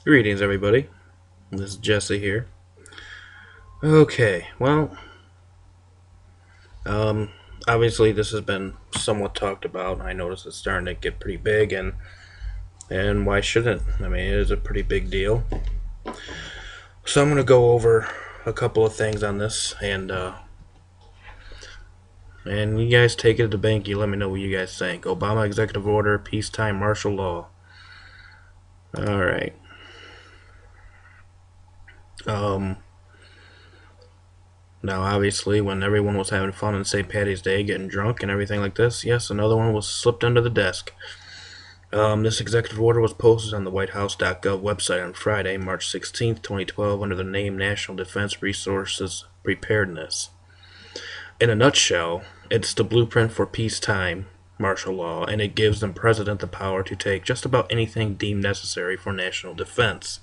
Greetings, everybody. This is Jesse here. Okay, well, um, obviously this has been somewhat talked about. I notice it's starting to get pretty big, and why shouldn't? I mean, it is a pretty big deal. So I'm going to go over a couple of things on this, and you guys take it to the bank. You let me know what you guys think. Obama executive order, peacetime martial law. All right. Um, Now, obviously, when everyone was having fun on St. Patty's Day, getting drunk and everything like this, yes, another one was slipped under the desk. This executive order was posted on the WhiteHouse.gov website on Friday, March 16, 2012, under the name National Defense Resources Preparedness. In a nutshell, it's the blueprint for peacetime martial law, and it gives the president the power to take just about anything deemed necessary for national defense.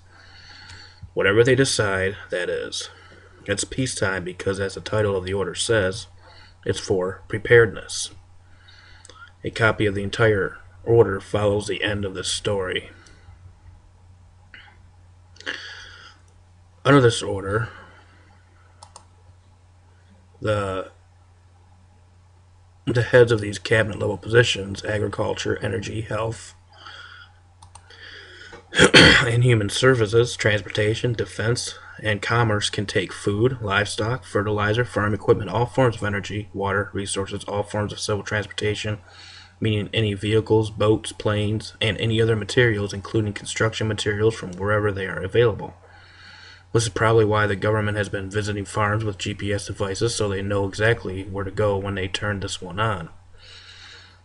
Whatever they decide, that is. It's peacetime because, as the title of the order says, it's for preparedness. A copy of the entire order follows the end of this story. Under this order, the heads of these cabinet level positions, agriculture, energy, health, and human services, transportation, defense, and commerce can take food, livestock, fertilizer, farm equipment, all forms of energy, water, resources, all forms of civil transportation, meaning any vehicles, boats, planes, and any other materials, including construction materials, from wherever they are available. This is probably why the government has been visiting farms with GPS devices so they know exactly where to go when they turn this one on.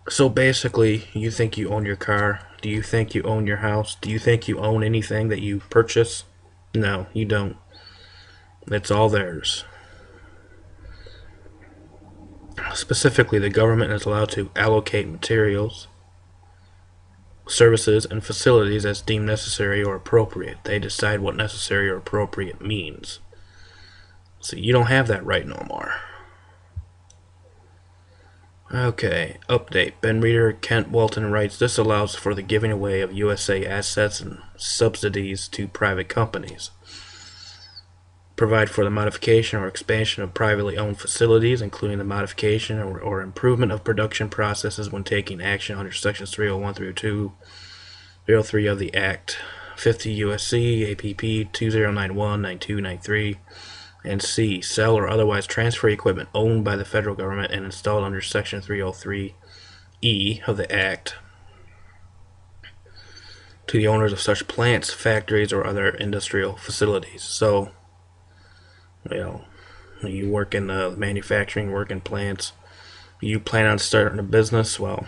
So basically, you think you own your car? Do you think you own your house? Do you think you own anything that you purchase? No, you don't. It's all theirs. Specifically, the government is allowed to allocate materials, services, and facilities as deemed necessary or appropriate. They decide what necessary or appropriate means. So you don't have that right no more. Okay, update. Ben Reader, Kent Walton writes, this allows for the giving away of USA assets and subsidies to private companies. Provide for the modification or expansion of privately owned facilities, including the modification or improvement of production processes when taking action under Sections 301 through 303 of the Act. 50 U.S.C. APP 2091-9293. And C. Sell or otherwise transfer equipment owned by the federal government and installed under Section 303E of the Act to the owners of such plants, factories, or other industrial facilities. So, you work in manufacturing, work in plants, you plan on starting a business, well,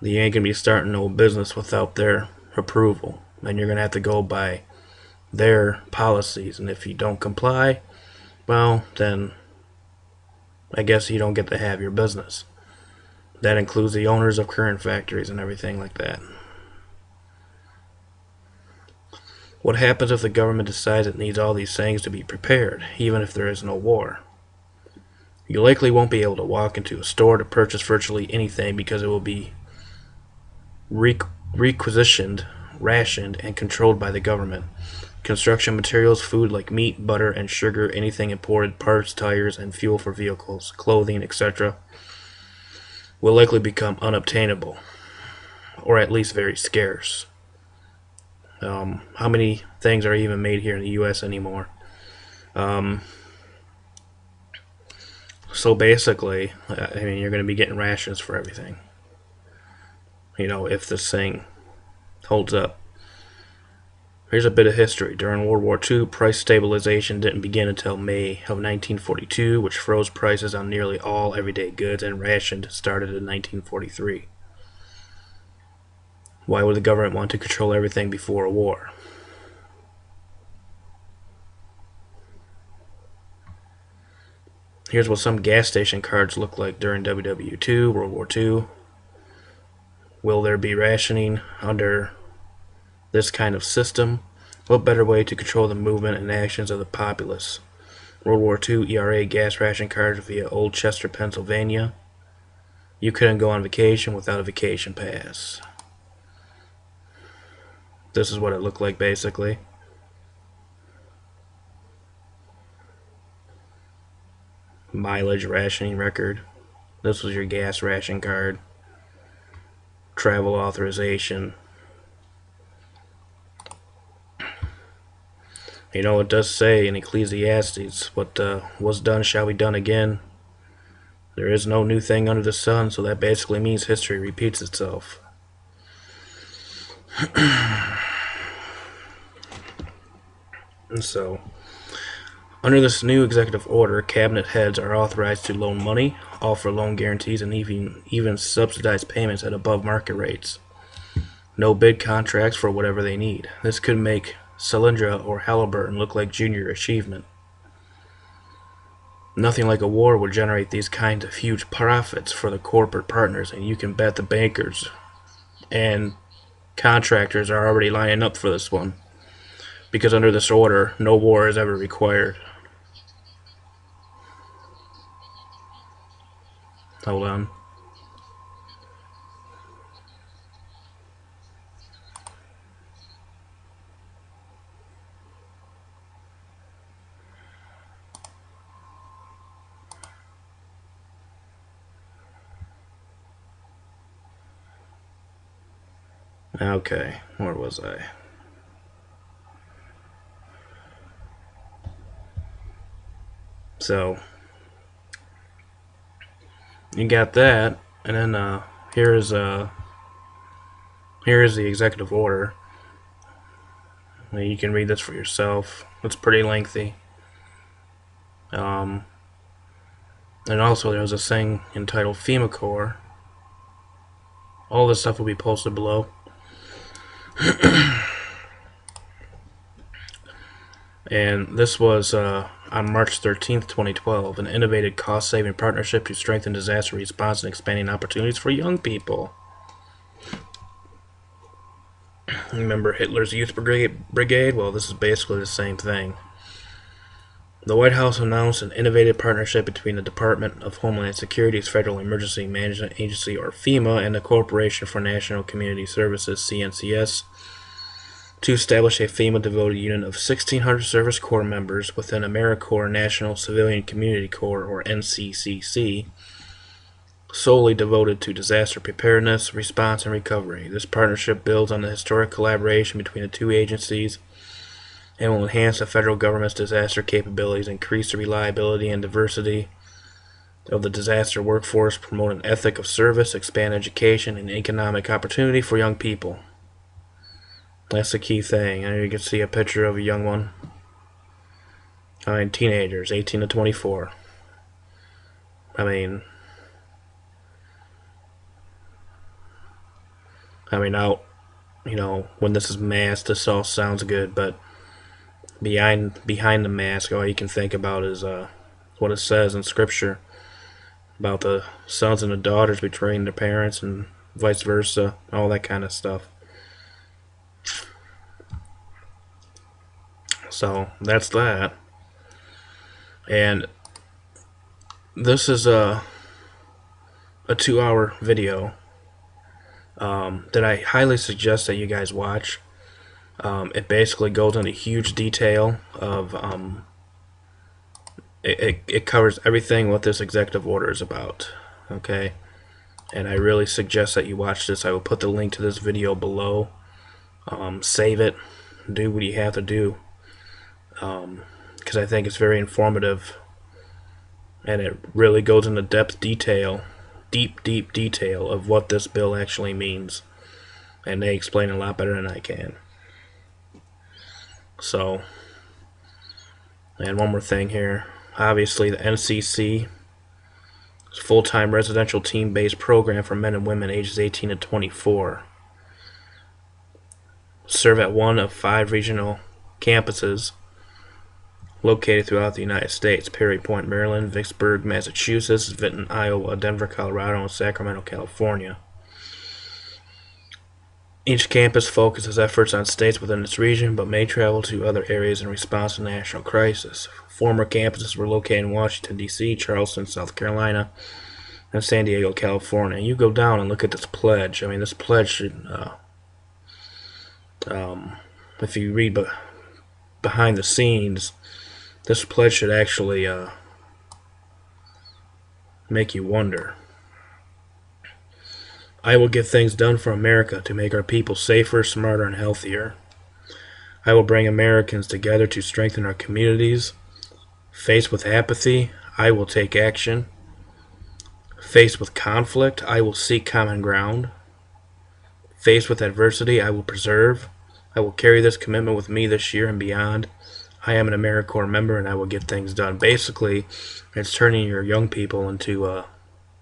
you ain't going to be starting no business without their approval. And you're going to have to go by their policies. And if you don't comply, well, then I guess you don't get to have your business. That includes the owners of current factories and everything like that. What happens if the government decides it needs all these things to be prepared, even if there is no war? You likely won't be able to walk into a store to purchase virtually anything because it will be requisitioned, rationed, and controlled by the government. Construction materials, food like meat, butter, and sugar, anything imported, parts, tires, and fuel for vehicles, clothing, etc., will likely become unobtainable, or at least very scarce. How many things are even made here in the U.S. anymore? So basically, you're going to be getting rations for everything. If this thing holds up. Here's a bit of history. During World War II, price stabilization didn't begin until May of 1942, which froze prices on nearly all everyday goods, and rationed started in 1943. Why would the government want to control everything before a war? Here's what some gas station cards look like during WW2, World War II. Will there be rationing under this kind of system? What better way to control the movement and actions of the populace? World War II ERA gas ration cards via Old Chester, Pennsylvania. You couldn't go on vacation without a vacation pass. This is what it looked like basically. Mileage rationing record. This was your gas ration card. Travel authorization. You know, it does say in Ecclesiastes, what was done shall be done again. There is no new thing under the sun, so that basically means history repeats itself. And so, under this new executive order, cabinet heads are authorized to loan money, offer loan guarantees, and even subsidize payments at above market rates. No bid contracts for whatever they need. This could make Solyndra or Halliburton look like junior achievement. Nothing like a war would generate these kinds of huge profits for the corporate partners, and you can bet the bankers and contractors are already lining up for this one. Because under this order, no war is ever required. Hold on. Okay, where was I? So, you got that, and then here is the executive order. You can read this for yourself. It's pretty lengthy. And also there's a thing entitled FEMA Corps. All this stuff will be posted below. And this was on March 13th, 2012, an innovative cost-saving partnership to strengthen disaster response and expanding opportunities for young people. Remember Hitler's Youth Brigade? Well, this is basically the same thing. The White House announced an innovative partnership between the Department of Homeland Security's Federal Emergency Management Agency, or FEMA, and the Corporation for National Community Services, CNCS, to establish a FEMA-devoted unit of 1,600 Service Corps members within AmeriCorps National Civilian Community Corps, or NCCC, solely devoted to disaster preparedness, response, and recovery. This partnership builds on the historic collaboration between the two agencies and will enhance the federal government's disaster capabilities, increase the reliability and diversity of the disaster workforce, promote an ethic of service, expand education and economic opportunity for young people. That's the key thing. And you can see a picture of a young one. Teenagers, 18 to 24. I mean, out, when this is masked, this all sounds good, but behind the mask, all you can think about is what it says in Scripture about the sons and the daughters betraying their parents and vice versa, all that kind of stuff. So that's that. And this is a 2-hour video that I highly suggest that you guys watch. It basically goes into huge detail of it covers everything what this executive order is about. Okay, and I really suggest that you watch this. I will put the link to this video below. Save it, do what you have to do, because I think it's very informative, and it really goes into deep detail of what this bill actually means, and they explain a lot better than I can. So, and one more thing here. Obviously, the NCC is a full-time residential team-based program for men and women ages 18 to 24. Serve at one of 5 regional campuses located throughout the United States: Perry Point, Maryland; Vicksburg, Massachusetts; Vinton, Iowa; Denver, Colorado; and Sacramento, California. Each campus focuses efforts on states within its region, but may travel to other areas in response to national crisis. Former campuses were located in Washington, D.C., Charleston, South Carolina, and San Diego, California. You go down and look at this pledge. I mean, this pledge should If you read behind the scenes, this pledge should actually make you wonder. I will get things done for America to make our people safer, smarter, and healthier. I will bring Americans together to strengthen our communities. Faced with apathy, I will take action. Faced with conflict, I will seek common ground. Faced with adversity, I will preserve. I will carry this commitment with me this year and beyond. I am an AmeriCorps member and I will get things done. Basically, it's turning your young people into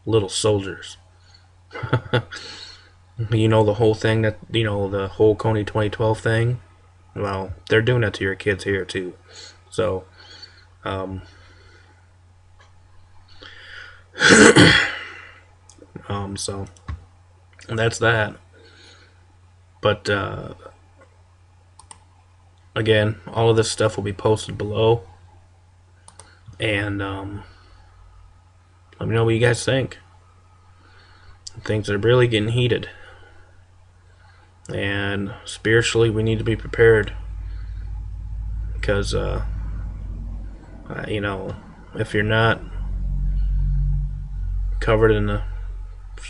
little soldiers. You know the whole thing the whole Coney 2012 thing? Well, they're doing that to your kids here too. So, um, so that's that. But again, all of this stuff will be posted below, and let me know what you guys think. Things are really getting heated, and spiritually, we need to be prepared because if you're not covered in the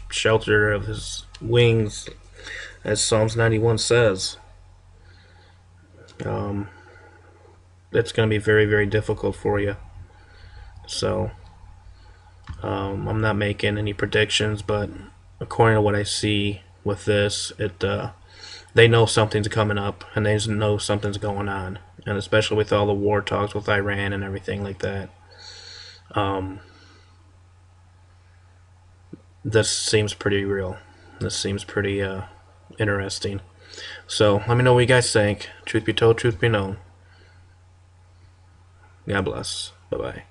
shelter of His wings, as Psalms 91 says, it's going to be very, very difficult for you. So, I'm not making any predictions, but according to what I see with this, they know something's coming up, and they know something's going on, and especially with all the war talks with Iran and everything like that. This seems pretty real. This seems pretty interesting. So let me know what you guys think. Truth be told, truth be known. God bless. Bye-bye.